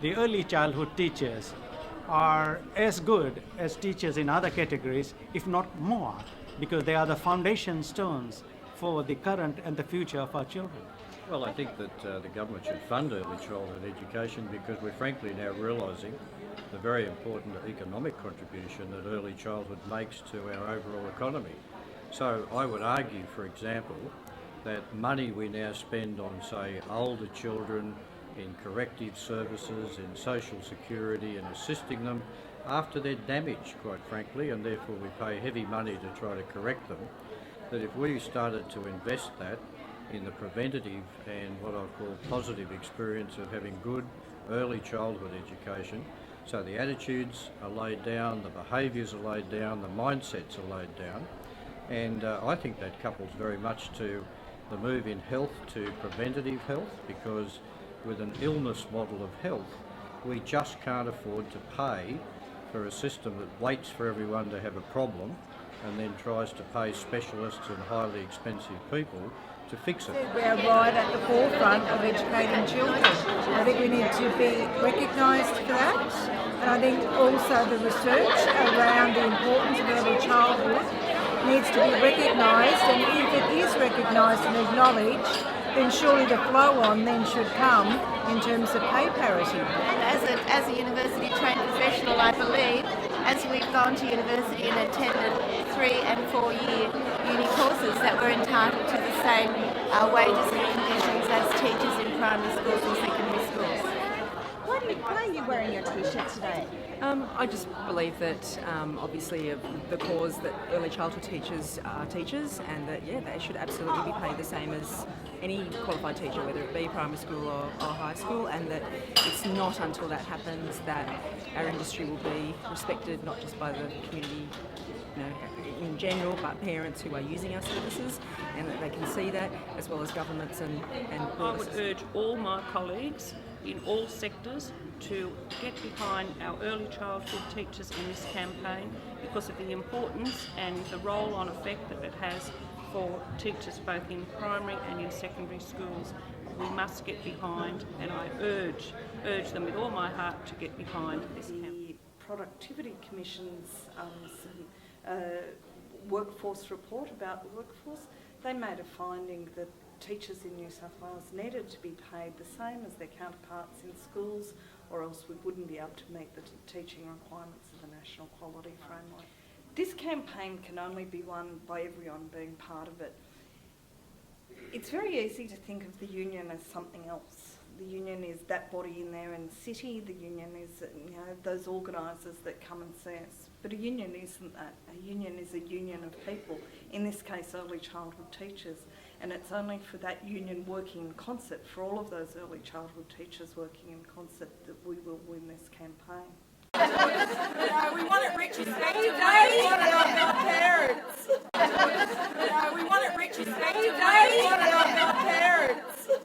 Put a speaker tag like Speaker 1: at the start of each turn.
Speaker 1: the early childhood teachers are as good as teachers in other categories, if not more, because they are the foundation stones for the current and the future of our children.
Speaker 2: Well, I think that the government should fund early childhood education because we're frankly now realising the very important economic contribution that early childhood makes to our overall economy. So I would argue, for example, that money we now spend on, say, older children in corrective services, in social security and assisting them after they're damaged, quite frankly, and therefore we pay heavy money to try to correct them, that if we started to invest that in the preventative and what I call positive experience of having good early childhood education, so the attitudes are laid down, the behaviours are laid down, the mindsets are laid down, and I think that couples very much to the move in health to preventative health, because with an illness model of health, we just can't afford to pay for a system that waits for everyone to have a problem and then tries to pay specialists and highly expensive people to fix it.
Speaker 3: We're right at the forefront of educating children. I think we need to be recognised for that. And I think also the research around the importance of early childhood needs to be recognised, and if it is recognised and acknowledged, then surely the flow on then should come in terms of pay parity.
Speaker 4: And as a university trained professional, I believe, as we've gone to university and attended 3 and 4 year uni courses, that we're entitled to the same wages and conditions as teachers in primary schools and secondary schools.
Speaker 5: Why are you wearing your t-shirt today?
Speaker 6: I just believe that obviously of the cause that early childhood teachers are teachers, and that they should absolutely be paid the same as any qualified teacher, whether it be primary school or high school, and that it's not until that happens that our industry will be respected, not just by the community in general, but parents who are using our services, and that they can see that, as well as governments and
Speaker 7: I would urge all my colleagues in all sectors to get behind our early childhood teachers in this campaign because of the importance and the roll-on effect that it has for teachers both in primary and in secondary schools. We must get behind, and I urge them with all my heart to get behind this campaign.
Speaker 8: The Productivity Commission's workforce report about the workforce, they made a finding that teachers in New South Wales needed to be paid the same as their counterparts in schools, or else we wouldn't be able to meet the teaching requirements of the National Quality Framework. This campaign can only be won by everyone being part of it. It's very easy to think of the union as something else. The union is that body in there in the city. The union is, those organisers that come and see us. But a union isn't that. A union is a union of people, in this case early childhood teachers. And it's only for that union working in concert, for all of those early childhood teachers working in concert, that we will win this campaign.
Speaker 5: We want it rich and